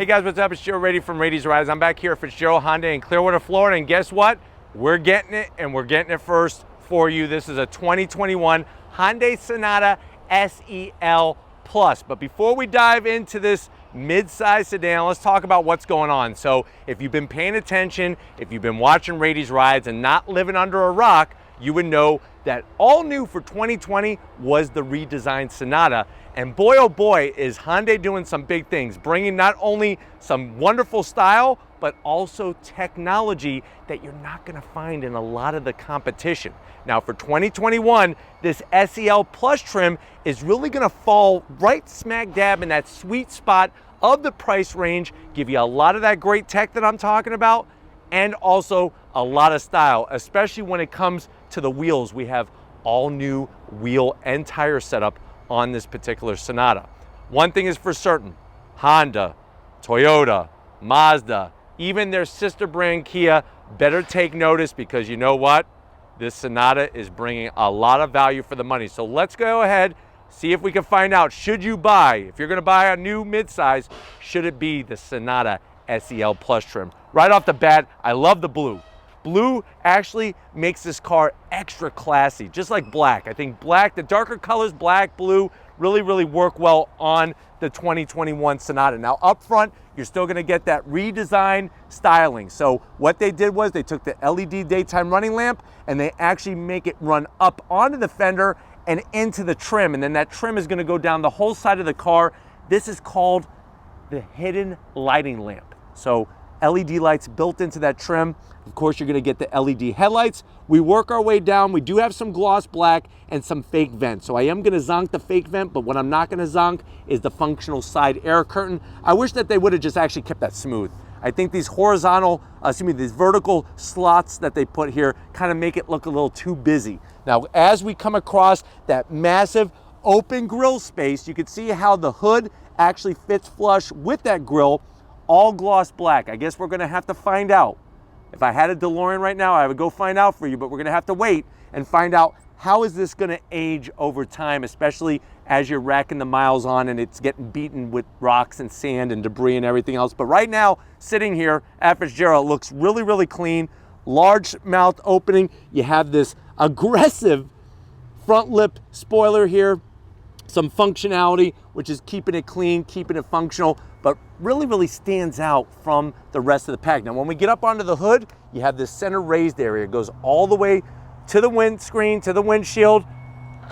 Hey guys, what's up? It's Joe Rady from Rady's Rides. I'm back here at Fitzgerald Hyundai in Clearwater, Florida, and guess what? We're getting it, and we're getting it first for you. This is a 2021 Hyundai Sonata SEL Plus. But before we dive into this mid-size sedan, let's talk about what's going on. So if you've been paying attention, if you've been watching Rady's Rides and not living under a rock, you would know that all new for 2020 was the redesigned Sonata. And boy, oh boy, is Hyundai doing some big things, bringing not only some wonderful style, but also technology that you're not gonna find in a lot of the competition. Now for 2021, this SEL Plus trim is really gonna fall right smack dab in that sweet spot of the price range, give you a lot of that great tech that I'm talking about, and also a lot of style, especially when it comes to the wheels. We have all new wheel and tire setup on this particular Sonata. One thing is for certain, Honda, Toyota, Mazda, even their sister brand Kia better take notice, because you know what? This Sonata is bringing a lot of value for the money. So let's go ahead, see if we can find out, should you buy, if you're gonna buy a new midsize, should it be the Sonata SEL Plus trim? Right off the bat, I love the blue. Blue actually makes this car extra classy, just like black. I think black, the darker colors, black, blue, really work well on the 2021 Sonata. Now up front, you're still gonna get that redesigned styling. So what they did was they took the LED daytime running lamp and they actually make it run up onto the fender and into the trim. And then that trim is gonna go down the whole side of the car. This is called the hidden lighting lamp. So LED lights built into that trim. Of course, you're gonna get the LED headlights. We work our way down. We do have some gloss black and some fake vents. So I am gonna zonk the fake vent, but what I'm not gonna zonk is the functional side air curtain. I wish that they would have just actually kept that smooth. I think these these vertical slots that they put here kind of make it look a little too busy. Now, as we come across that massive open grille space, you can see how the hood actually fits flush with that grille. All gloss black. I guess we're gonna have to find out. If I had a DeLorean right now, I would go find out for you, but we're gonna have to wait and find out how is this gonna age over time, especially as you're racking the miles on and it's getting beaten with rocks and sand and debris and everything else. But right now, sitting here at Fitzgerald, looks really clean. Large mouth opening. You have this aggressive front lip spoiler here. Some functionality, which is keeping it clean, keeping it functional, but really stands out from the rest of the pack. Now, when we get up onto the hood, you have this center raised area. It goes all the way to the windscreen, to the windshield.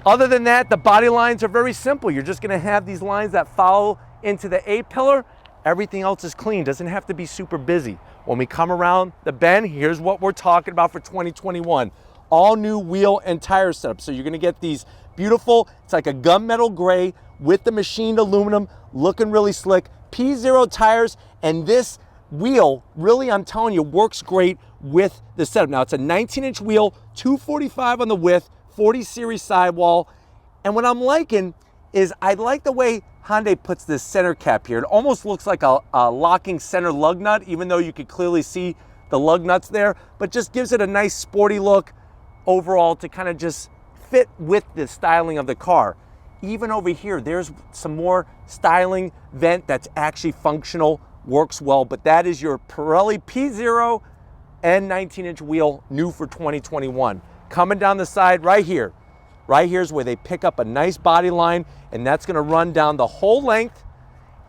Other than that, the body lines are very simple. You're just gonna have these lines that follow into the A-pillar. Everything else is clean, doesn't have to be super busy. When we come around the bend, here's what we're talking about for 2021. All new wheel and tire setup. So you're gonna get these beautiful, it's like a gunmetal gray with the machined aluminum, looking really slick. P0 tires, and this wheel, really, I'm telling you, works great with the setup. Now, it's a 19-inch wheel, 245 on the width, 40 series sidewall. And what I'm liking is I like the way Hyundai puts this center cap here. It almost looks like a locking center lug nut, even though you could clearly see the lug nuts there, but just gives it a nice sporty look overall to kind of just fit with the styling of the car. Even over here, there's some more styling vent that's actually functional, works well, but that is your Pirelli P0 and 19-inch wheel, new for 2021. Coming down the side right here is where they pick up a nice body line, and that's gonna run down the whole length.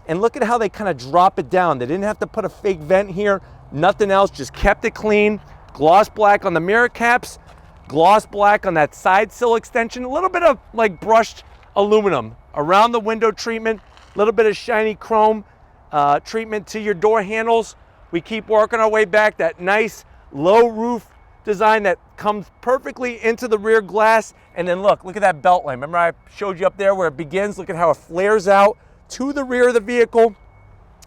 And look at how they kind of drop it down. They didn't have to put a fake vent here, nothing else, just kept it clean. Gloss black on the mirror caps, gloss black on that side sill extension, a little bit of like brushed aluminum around the window treatment, a little bit of shiny chrome treatment to your door handles. We keep working our way back, that nice low roof design that comes perfectly into the rear glass. And then look at that belt line. Remember I showed you up there where it begins? Look at how it flares out to the rear of the vehicle.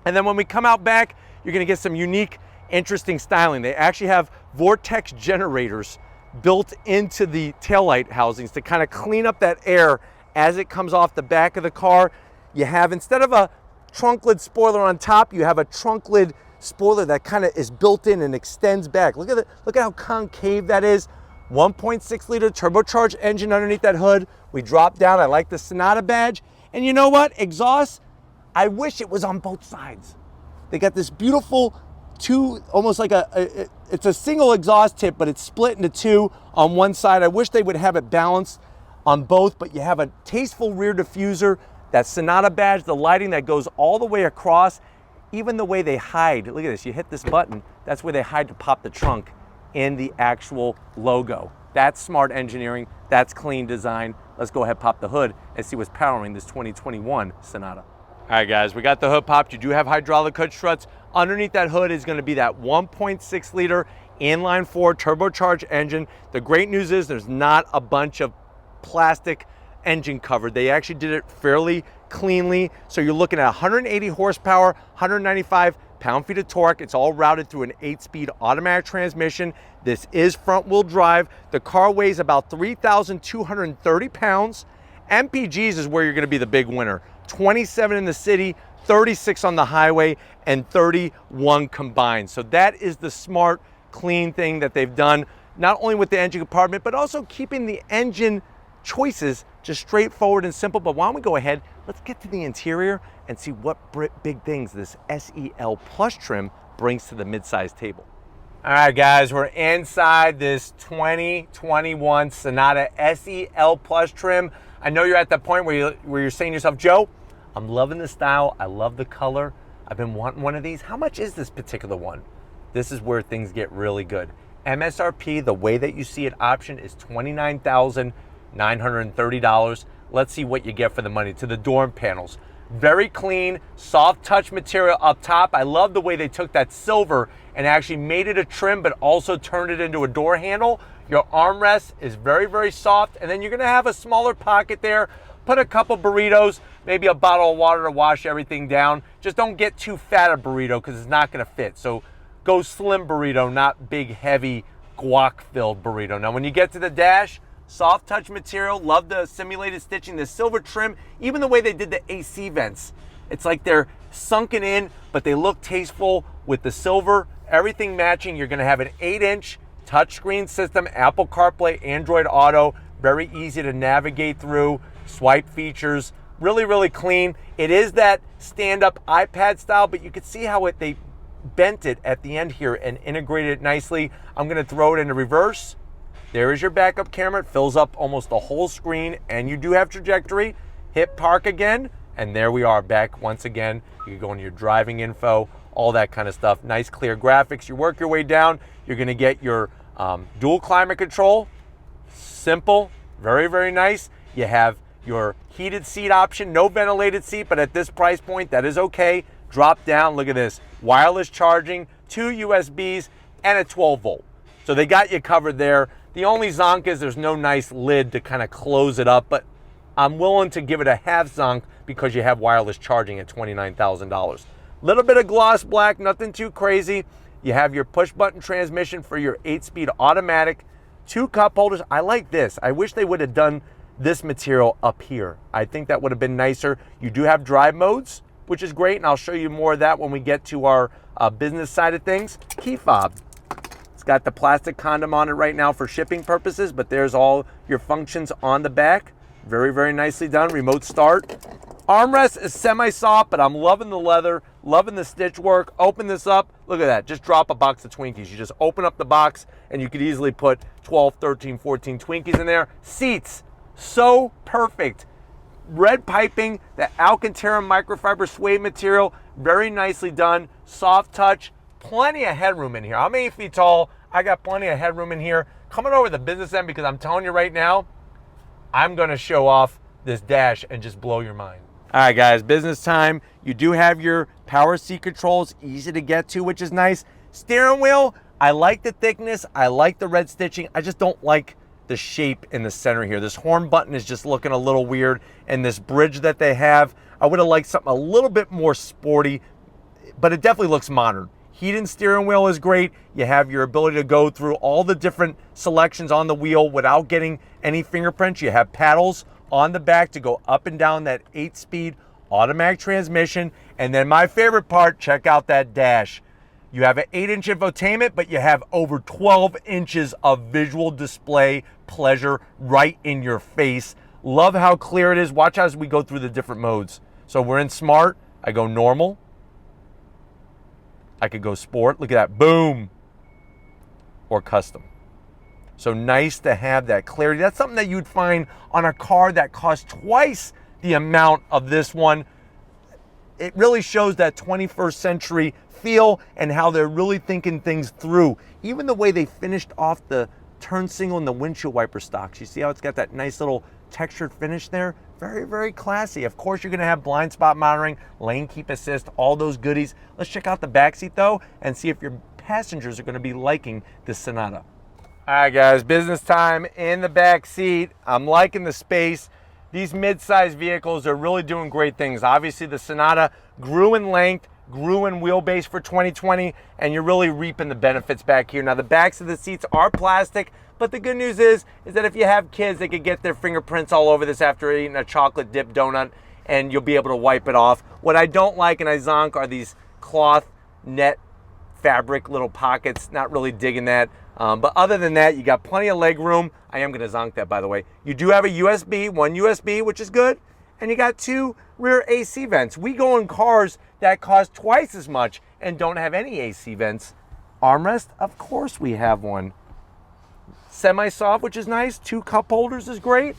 And then when we come out back, you're gonna get some unique, interesting styling. They actually have vortex generators built into the taillight housings to kind of clean up that air as it comes off the back of the car. You have, instead of a trunk lid spoiler on top, you have a trunk lid spoiler that kind of is built in and extends back. Look at how concave that is. 1.6 liter turbocharged engine underneath that hood. We drop down, I like the Sonata badge. And you know what, exhaust, I wish it was on both sides. They got this beautiful almost like it's a single exhaust tip, but it's split into two on one side. I wish they would have it balanced on both, but you have a tasteful rear diffuser, that Sonata badge, the lighting that goes all the way across, even the way they hide. Look at this, you hit this button, that's where they hide to pop the trunk in the actual logo. That's smart engineering, that's clean design. Let's go ahead, pop the hood, and see what's powering this 2021 Sonata. All right guys, we got the hood popped. You do have hydraulic hood struts. Underneath that hood is gonna be that 1.6 liter inline four turbocharged engine. The great news is there's not a bunch of plastic engine cover. They actually did it fairly cleanly. So you're looking at 180 horsepower, 195 pound-feet of torque. It's all routed through an 8-speed automatic transmission. This is front-wheel drive. The car weighs about 3,230 pounds. MPGs is where you're gonna be the big winner. 27 in the city, 36 on the highway, and 31 combined. So that is the smart, clean thing that they've done, not only with the engine compartment, but also keeping the engine choices just straightforward and simple. But why don't we go ahead, let's get to the interior and see what big things this SEL Plus trim brings to the midsize table. All right guys, we're inside this 2021 Sonata SEL Plus trim. I know you're at that point where you're saying to yourself, Joe, I'm loving the style, I love the color, I've been wanting one of these. How much is this particular one? This is where things get really good. MSRP, the way that you see it option, is $29,930. Let's see what you get for the money. To the door panels, very clean, soft touch material up top. I love the way they took that silver and actually made it a trim, but also turned it into a door handle. Your armrest is very, very soft, and then you're gonna have a smaller pocket there. Put a couple burritos, maybe a bottle of water to wash everything down. Just don't get too fat a burrito because it's not gonna fit. So go slim burrito, not big, heavy, guac-filled burrito. Now, when you get to the dash, soft touch material, love the simulated stitching, the silver trim, even the way they did the AC vents. It's like they're sunken in, but they look tasteful with the silver, everything matching. You're gonna have an 8-inch touchscreen system, Apple CarPlay, Android Auto, very easy to navigate through, swipe features, really, really clean. It is that stand-up iPad style, but you can see how they bent it at the end here and integrated it nicely. I'm gonna throw it into reverse. There is your backup camera. It fills up almost the whole screen, and you do have trajectory. Hit park again, and there we are back once again. You can go into your driving info, all that kind of stuff. Nice clear graphics. You work your way down, you're gonna get your dual climate control. Simple, very, very nice. You have your heated seat option, no ventilated seat, but at this price point, that is okay. Drop down, look at this. Wireless charging, 2 USBs, and a 12 volt. So they got you covered there. The only zonk is there's no nice lid to kind of close it up, but I'm willing to give it a half zonk because you have wireless charging at $29,000. Little bit of gloss black, nothing too crazy. You have your push button transmission for your 8-speed automatic, 2 cup holders. I like this. I wish they would have done this material up here. I think that would have been nicer. You do have drive modes, which is great, and I'll show you more of that when we get to our business side of things. Key fob. It's got the plastic condom on it right now for shipping purposes, but there's all your functions on the back. Very, very nicely done. Remote start. Armrest is semi-soft, but I'm loving the leather, loving the stitch work. Open this up. Look at that. Just drop a box of Twinkies. You just open up the box, and you could easily put 12, 13, 14 Twinkies in there. Seats, so perfect. Red piping, the Alcantara microfiber suede material, very nicely done. Soft touch, plenty of headroom in here. I'm 8 feet tall. I got plenty of headroom in here. Coming over the business end, because I'm telling you right now, I'm gonna show off this dash and just blow your mind. All right, guys, business time. You do have your power seat controls, easy to get to, which is nice. Steering wheel, I like the thickness. I like the red stitching. I just don't like the shape in the center here. This horn button is just looking a little weird, and this bridge that they have, I would have liked something a little bit more sporty, but it definitely looks modern. Heated steering wheel is great. You have your ability to go through all the different selections on the wheel without getting any fingerprints. You have paddles on the back to go up and down that 8-speed automatic transmission. And then my favorite part, check out that dash. You have an 8-inch infotainment, but you have over 12 inches of visual display pleasure right in your face. Love how clear it is. Watch as we go through the different modes. So we're in smart. I go normal. I could go sport, look at that, boom, or custom. So nice to have that clarity. That's something that you'd find on a car that costs twice the amount of this one. It really shows that 21st century feel and how they're really thinking things through. Even the way they finished off the turn signal and the windshield wiper stocks. You see how it's got that nice little textured finish there? Very, very classy. Of course, you're gonna have blind spot monitoring, lane keep assist, all those goodies. Let's check out the back seat though and see if your passengers are gonna be liking this Sonata. All right, guys, business time in the back seat. I'm liking the space. These mid-size vehicles are really doing great things. Obviously, the Sonata grew in length, grew in wheelbase for 2020, and you're really reaping the benefits back here. Now, the backs of the seats are plastic, but the good news is that if you have kids, they could get their fingerprints all over this after eating a chocolate dip donut, and you'll be able to wipe it off. What I don't like, and I zonk, are these cloth net fabric little pockets. Not really digging that. But other than that, you got plenty of leg room. I am going to zonk that, by the way. You do have a USB, one USB, which is good. And you got 2 rear AC vents. We go in cars that cost twice as much and don't have any AC vents. Armrest, of course we have one. Semi-soft, which is nice. 2 cup holders is great.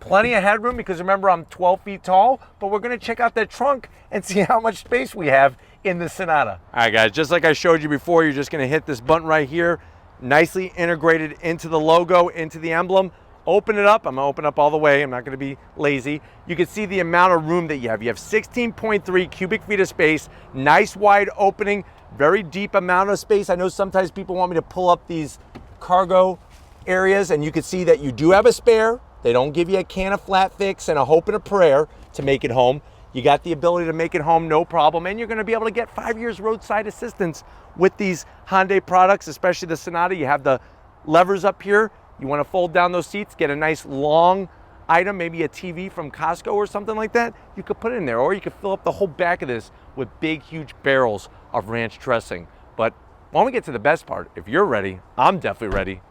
Plenty of headroom because remember, I'm 12 feet tall. But we're going to check out that trunk and see how much space we have in the Sonata. All right, guys, just like I showed you before, you're just going to hit this button right here. Nicely integrated into the logo, into the emblem. Open it up. I'm gonna open up all the way. I'm not gonna be lazy. You can see the amount of room that you have. You have 16.3 cubic feet of space, nice wide opening, very deep amount of space. I know sometimes people want me to pull up these cargo areas, and you can see that you do have a spare. They don't give you a can of flat fix and a hope and a prayer to make it home. You got the ability to make it home, no problem, and you're gonna be able to get 5 years roadside assistance with these Hyundai products, especially the Sonata. You have the levers up here. You wanna fold down those seats, get a nice long item, maybe a TV from Costco or something like that. You could put it in there, or you could fill up the whole back of this with big, huge barrels of ranch dressing. But when we get to the best part, if you're ready, I'm definitely ready.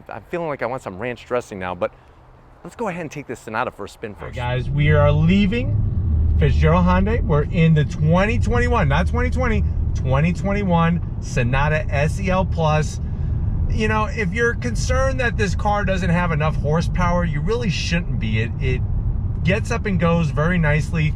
I'm feeling like I want some ranch dressing now, but let's go ahead and take this Sonata for a spin first. All right, guys, we are leaving Fitzgerald Hyundai. We're in the 2021, not 2020, 2021 Sonata SEL Plus. You know, if you're concerned that this car doesn't have enough horsepower, you really shouldn't be. It gets up and goes very nicely.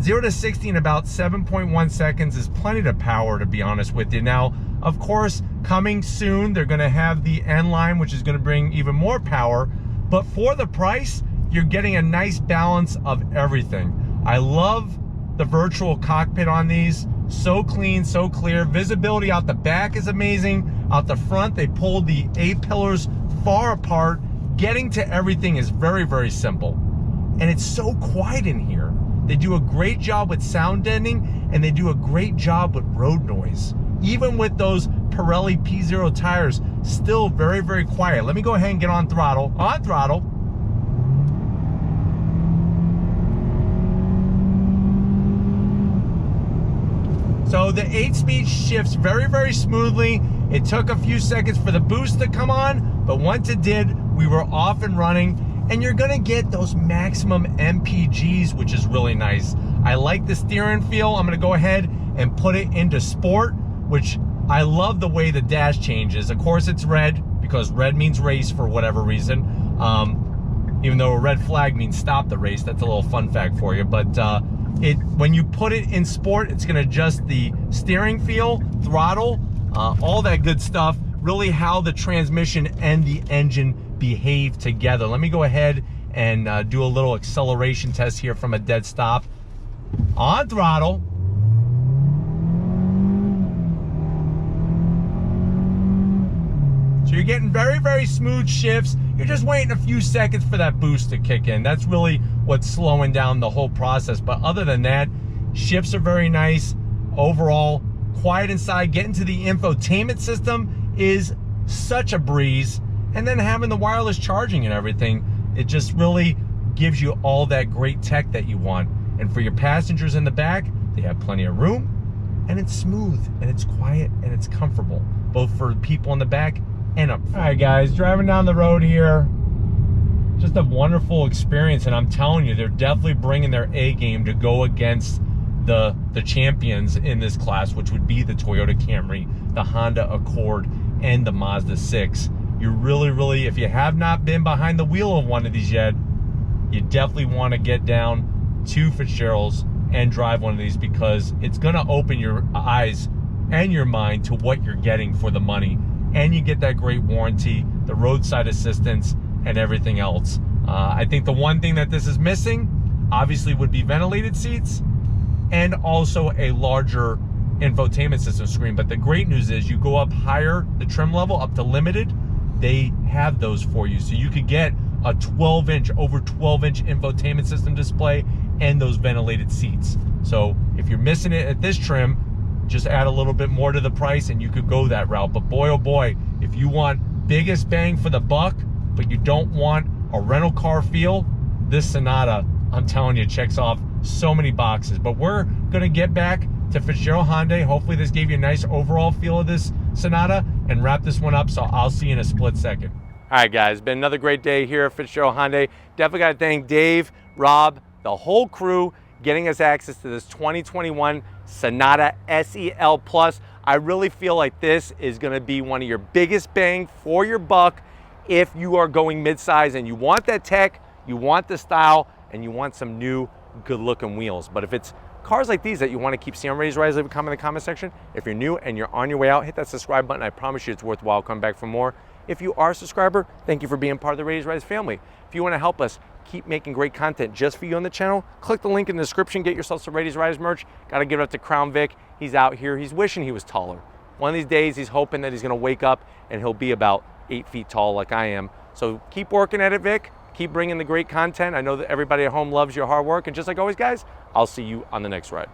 0 to 60 in about 7.1 seconds is plenty of power, to be honest with you. Now, of course, coming soon, they're gonna have the N-Line, which is gonna bring even more power. But for the price, you're getting a nice balance of everything. I love the virtual cockpit on these. So clean, so clear. Visibility out the back is amazing. Out the front, they pulled the A-pillars far apart. Getting to everything is very, very simple. And it's so quiet in here. They do a great job with sound deadening, and they do a great job with road noise. Even with those Pirelli P0 tires, still very, very quiet. Let me go ahead and get on throttle. On throttle. So the 8-speed shifts very, very smoothly. It took a few seconds for the boost to come on, but once it did, we were off and running. And you're gonna get those maximum MPGs, which is really nice. I like the steering feel. I'm gonna go ahead and put it into sport, which I love the way the dash changes. Of course, it's red because red means race for whatever reason. Even though a red flag means stop the race. That's a little fun fact for you. But when you put it in sport, it's gonna adjust the steering feel, throttle, all that good stuff. Really how the transmission and the engine behave together. Let me go ahead and do a little acceleration test here from a dead stop. On throttle. So you're getting very, very smooth shifts. You're just waiting a few seconds for that boost to kick in. That's really what's slowing down the whole process. But other than that, shifts are very nice. Overall, quiet inside. Getting to the infotainment system is such a breeze. And then having the wireless charging and everything, it just really gives you all that great tech that you want. And for your passengers in the back, they have plenty of room, and it's smooth, and it's quiet, and it's comfortable, both for people in the back and up front. All right, guys, driving down the road here, just a wonderful experience, and I'm telling you, they're definitely bringing their A game to go against the champions in this class, which would be the Toyota Camry, the Honda Accord, and the Mazda 6. You really, if you have not been behind the wheel of one of these yet, you definitely want to get down to Fitzgerald's and drive one of these, because it's going to open your eyes and your mind to what you're getting for the money. And you get that great warranty, the roadside assistance, and everything else. I think the one thing that this is missing, obviously, would be ventilated seats and also a larger infotainment system screen. But the great news is you go up higher, the trim level, up to limited, they have those for you. So you could get a over 12-inch infotainment system display and those ventilated seats. So if you're missing it at this trim, just add a little bit more to the price and you could go that route. But boy, oh boy, if you want biggest bang for the buck, but you don't want a rental car feel, this Sonata, I'm telling you, checks off so many boxes. But we're gonna get back to Fitzgerald Hyundai. Hopefully this gave you a nice overall feel of this Sonata, and wrap this one up, so I'll see you in a split second. All right, guys, been another great day here at Fitzgerald Hyundai. Definitely got to thank Dave, Rob, the whole crew, getting us access to this 2021 Sonata SEL Plus. I really feel like this is going to be one of your biggest bang for your buck if you are going midsize and you want that tech, you want the style, and you want some new, good-looking wheels. But if it's cars like these that you want to keep seeing on Raised Rise, leave a comment in the comment section. If you're new and you're on your way out, hit that subscribe button. I promise you it's worthwhile. Come back for more. If you are a subscriber, thank you for being part of the Raised Rise family. If you want to help us keep making great content just for you on the channel, click the link in the description, get yourself some Raised Rise merch. Got to give it up to Crown Vic. He's out here. He's wishing he was taller. One of these days, he's hoping that he's going to wake up and he'll be about 8 feet tall like I am. So keep working at it, Vic. Keep bringing the great content. I know that everybody at home loves your hard work. And just like always, guys, I'll see you on the next ride.